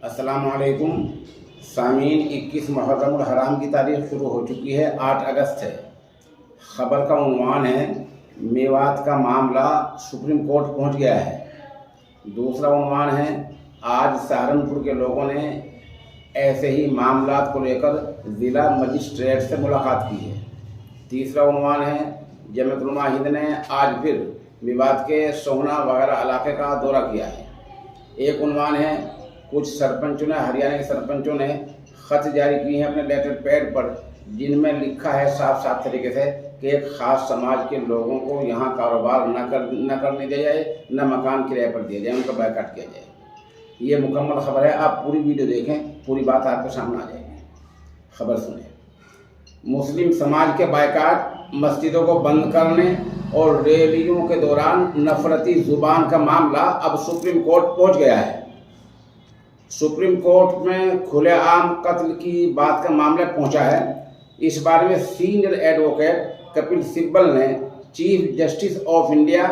अस्सलाम वालेकुम सामीन। 21 मुहर्रम हराम की तारीख शुरू हो चुकी है, 8 अगस्त है। ख़बर का उन्वान है मेवात का मामला सुप्रीम कोर्ट पहुंच गया है। दूसरा उन्वान है आज सहारनपुर के लोगों ने ऐसे ही मामलात को लेकर ज़िला मजिस्ट्रेट से मुलाकात की है। तीसरा उन्वान है जमीयत उलमा हिंद ने आज फिर मेवात के सोहना वगैरह इलाके का दौरा किया है। एक उन्वान है कुछ सरपंचों ने, हरियाणा के सरपंचों ने ख़त जारी किए हैं अपने लेटर पैड पर, जिनमें लिखा है साफ साफ तरीके से कि एक ख़ास समाज के लोगों को यहाँ कारोबार न करने दिया जाए, न मकान किराए पर दिया जाए, उनका बायकाट किया जाए। ये मुकम्मल खबर है, आप पूरी वीडियो देखें, पूरी बात आपके सामने आ जाएगी। खबर सुने। मुस्लिम समाज के बायकाट, मस्जिदों को बंद करने और रैलियों के दौरान नफरती जुबान का मामला अब सुप्रीम कोर्ट पहुँच गया है। सुप्रीम कोर्ट में खुलेआम कत्ल की बात का मामला पहुंचा है। इस बारे में सीनियर एडवोकेट कपिल सिब्बल ने chief justice of India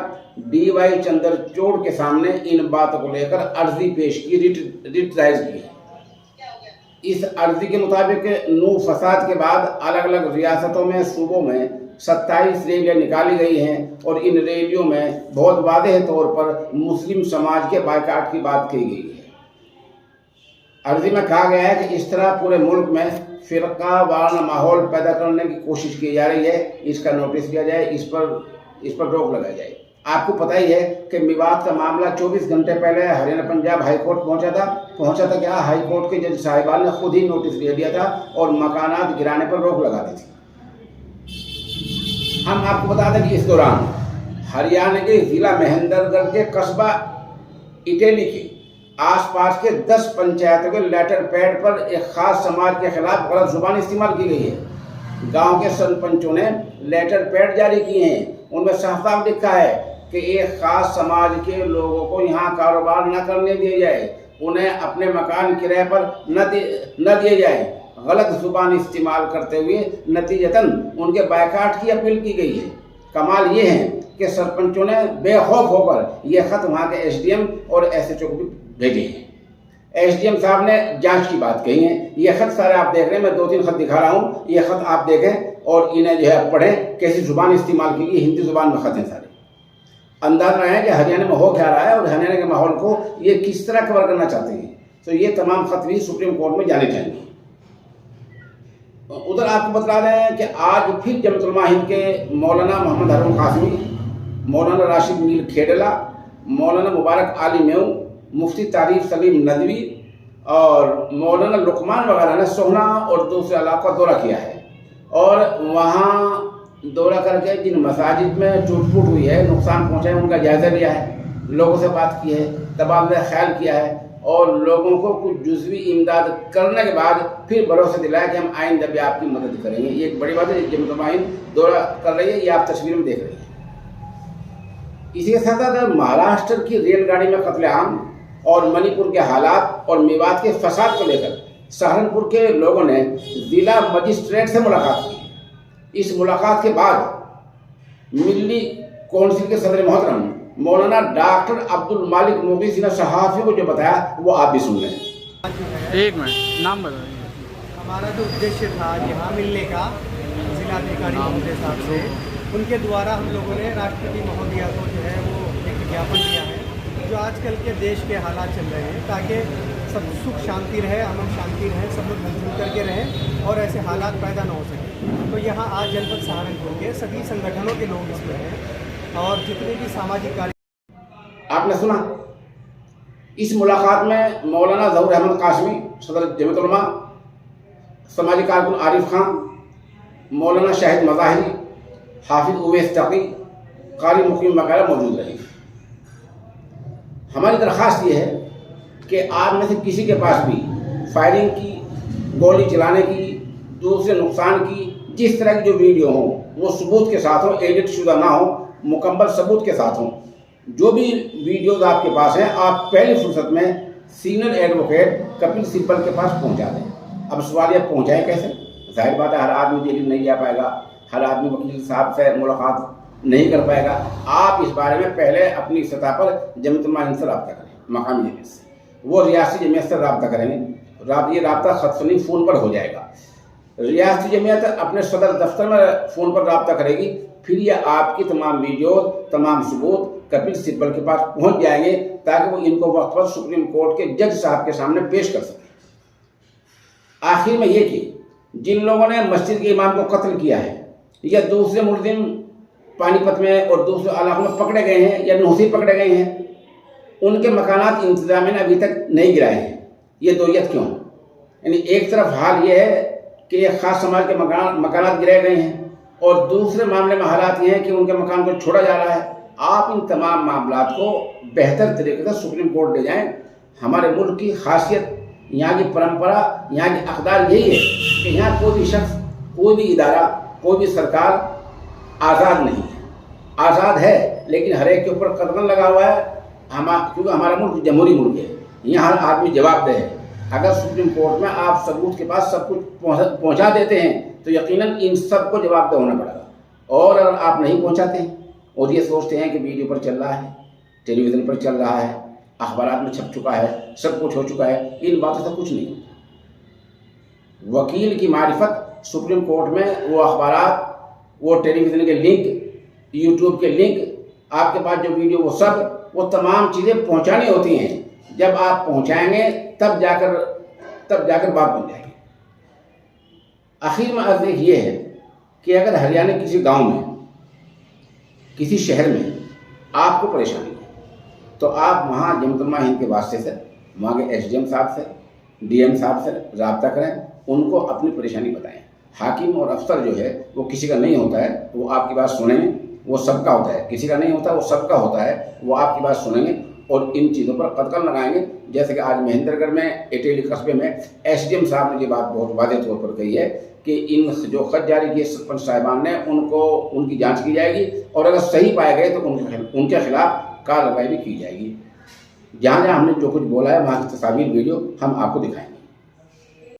DY Chandrachud के सामने इन बातों को लेकर अर्जी पेश की, रिट दायर की। इस अर्जी के मुताबिक नू फसाद के बाद अलग अलग रियासतों में, सूबों में 27 रैलियाँ निकाली गई हैं और इन रैलियों में बहुत वाज़ेह तौर पर मुस्लिम समाज के बायकाट की बात कही गई है। अर्जी में कहा गया है कि इस तरह पूरे मुल्क में फ़िरका वाराना माहौल पैदा करने की कोशिश की जा रही है, इसका नोटिस दिया जाए, इस पर रोक लगाई जाए। आपको पता ही है कि मेवात का मामला 24 घंटे पहले हरियाणा पंजाब हाई कोर्ट पहुंचा था क्या? हाई कोर्ट के जज साहिबान ने खुद ही नोटिस दे दिया था और मकानात गिराने पर रोक लगा दी थी। हम आपको बता दें कि इस दौरान हरियाणा के ज़िला महेंद्रगढ़ के कस्बा इटेली के आसपास के 10 पंचायतों के लेटर पैड पर एक खास समाज के खिलाफ गलत जुबान इस्तेमाल की गई है। गांव के सरपंचों ने लेटर पैड जारी किए हैं, उनमें साफ साफ लिखा है कि एक खास समाज के लोगों को यहाँ कारोबार न करने दिया जाए, उन्हें अपने मकान किराए पर न दिए जाए। गलत जुबान इस्तेमाल करते हुए नतीजतन उनके बायकाट की अपील की गई है। कमाल ये है कि सरपंचों ने बेखौफ होकर यह खत वहाँ के SDM और SHO को भी भेजे हैं। SDM साहब ने जांच की बात कही है। ये खत सारे आप देख रहे हैं, मैं 2-3 खत दिखा रहा हूँ, ये खत आप देखें और इन्हें जो है पढ़ें कैसी जुबान इस्तेमाल की गई। हिंदी जुबान में खत हैं सारे। अंदाज रहे हैं कि हरियाणा में हो क्या रहा है और हरियाणा के माहौल को ये किस तरह कवर करना चाहते हैं। तो ये तमाम खत भी सुप्रीम कोर्ट में जाने चाहिए। उधर आपको बता रहे हैं कि आज फिर जमीयत उलमा हिंद के मौलाना मोहम्मद हारून कासमी, मौलाना राशिद मीर खेडला, मौलाना मुबारक आली मेऊ, मुफ्ती तारीफ सलीम नदवी और मौलाना लुकमान वगैरह ने सोहना और दूसरे इलाकों का दौरा किया है और वहाँ दौरा करके जिन मसाजिद में टूट फूट हुई है, नुकसान पहुँचा है, उनका जायज़ा लिया है, लोगों से बात की है, तबादला ख्याल किया है और लोगों को कुछ जुज़वी इमदाद करने के बाद फिर भरोसा दिलाया कि हम आइंदा भी आपकी मदद करेंगे। ये एक बड़ी बात है। जमीयत उलमा हिंद दौरा कर रही है, ये आप तस्वीर में देख रहे हैं। इसी के साथ साथ महाराष्ट्र की रेलगाड़ी में कत्लेआम और मणिपुर के हालात और मेवात के फसाद को लेकर सहारनपुर के लोगों ने जिला मजिस्ट्रेट से मुलाकात की। इस मुलाकात के बाद मिल्ली कौंसिल के सदर मोहतरम मौलाना डॉक्टर अब्दुल मालिक मुगीसी ने सहाफ़ियों को जो बताया वो आप भी सुन लें। एक मिनट नाम बताइए। हमारा जो उद्देश्य था यहाँ मिलने का जिलाधिकारी महोदय साहब से, उनके द्वारा हम लोगों ने राष्ट्रपति महोदया को जो है वो एक ज्ञापन दिया है जो आजकल के देश के हालात चल रहे हैं, ताकि सब सुख शांति रहे, अमन शांति रहे, सब लोग मिलजुल करके रहें और ऐसे हालात पैदा ना हो सके। तो यहाँ आज जनपद सहारनपुर के सभी संगठनों के लोग इसमें हैं और जितने भी सामाजिक कार्य। आपने सुना। इस मुलाकात में मौलाना ज़हूर अहमद कासमी सदर जमीयत उलमा, समाजी कारकुन आरिफ खान, मौलाना शाहिद मज़ाहिरी, हाफिज उवैस तकी, कारी मुकीम वगैरह मौजूद रहे। हमारी दरख्वास्त ये है कि आप में से किसी के पास भी फायरिंग की, गोली चलाने की, दूसरे नुकसान की जिस तरह की जो वीडियो हो वो सबूत के साथ हो, एडिट शुदा ना हो, मुकम्मल सबूत के साथ हो। जो भी वीडियोज़ आपके पास हैं आप पहली फुर्सत में सीनियर एडवोकेट कपिल सिब्बल के पास पहुंचा दें। अब सवाल ये पहुँचाएँ कैसे? जाहिर बात है हर आदमी दिल्ली नहीं जा पाएगा, हर आदमी वकील साहब से मुलाकात नहीं कर पाएगा। आप इस बारे में पहले अपनी सतह पर जमीयत उलमा हिंद से रब्ता करें, मकामी जमीयत से। वो रियासती जमीयत से रब्ता करेंगे। ये रब्ता खत से नहीं, फ़ोन पर हो जाएगा। रियासती जमीयत अपने सदर दफ्तर में फ़ोन पर रब्ता करेगी, फिर ये आपकी तमाम वीडियो, तमाम सबूत कपिल सिब्बल के पास पहुंच जाएंगे ताकि वो इनको वक्त पर सुप्रीम कोर्ट के जज साहब के सामने पेश कर सकें। आखिर में ये कि जिन लोगों ने मस्जिद के इमाम को कत्ल किया है या दूसरे मुलजिम पानीपत में और दूसरे इलाकों में पकड़े गए हैं या नौसी पकड़े गए हैं, उनके मकानात इंतजामिया ने अभी तक नहीं गिराए हैं। ये दोयत क्यों? यानी एक तरफ हाल ये है कि ये खास समाज के मकानात गिराए गए हैं और दूसरे मामले में हालात ये हैं कि उनके मकान को छोड़ा जा रहा है। आप इन तमाम मामलात को बेहतर तरीके से सुप्रीम कोर्ट ले जाएं। हमारे मुल्क की खासियत, यहाँ की परंपरा, यहाँ की अक़दार यही है कि यहाँ कोई भी शख्स, कोई भी इदारा, कोई भी सरकार आज़ाद नहीं है। आज़ाद है लेकिन हर एक के ऊपर कदम लगा हुआ है। क्योंकि हमारा मुल्क जमहूरी मुल्क है, यहाँ हर आदमी जवाबदेह है। अगर सुप्रीम कोर्ट में आप सबूत के पास सब कुछ पहुँचा देते हैं तो यकीनन इन सब को जवाबदेह होना पड़ेगा। और अगर आप नहीं पहुँचाते हैं और ये सोचते हैं कि वीडियो पर चल रहा है, टेलीविज़न पर चल रहा है, अखबारात में छप चुका है, सब कुछ हो चुका है, इन बातों से कुछ नहीं। वकील की मारिफत सुप्रीम कोर्ट में वो अखबारात, वो टेलीविज़न के लिंक, यूट्यूब के लिंक, आपके पास जो वीडियो, वो सब, वो तमाम चीज़ें पहुंचानी होती हैं। जब आप पहुंचाएंगे तब जाकर बात बन जाएगी। आखिर में अर्ज़ ये है कि अगर हरियाणा किसी गांव में, किसी शहर में आपको परेशानी है तो आप वहाँ जमतुल्मा हिंद के वास्ते से, वहाँ के SDM साहब से, DM साहब से रब्ता करें, उनको अपनी परेशानी बताएं। हाकिम और अफसर जो है वो किसी का नहीं होता है, वो आपकी बात सुनेंगे, वो सबका होता है। किसी का नहीं होता, वो सबका होता है, वो आपकी बात सुनेंगे और इन चीज़ों पर कदम लगाएंगे। जैसे कि आज महेंद्रगढ़ में एटेली कस्बे में SDM साहब ने ये बात बहुत वाज़ेह तौर पर कही है कि इन जो खत जारी किए सरपंच साहिबान ने, उनकी जांच की जाएगी और अगर सही पाए गए तो उनके खिलाफ कार्रवाई भी की जाएगी। जहाँ जहाँ हमने जो कुछ बोला है वहाँ की तस्वीर, वीडियो हम आपको दिखाएंगे।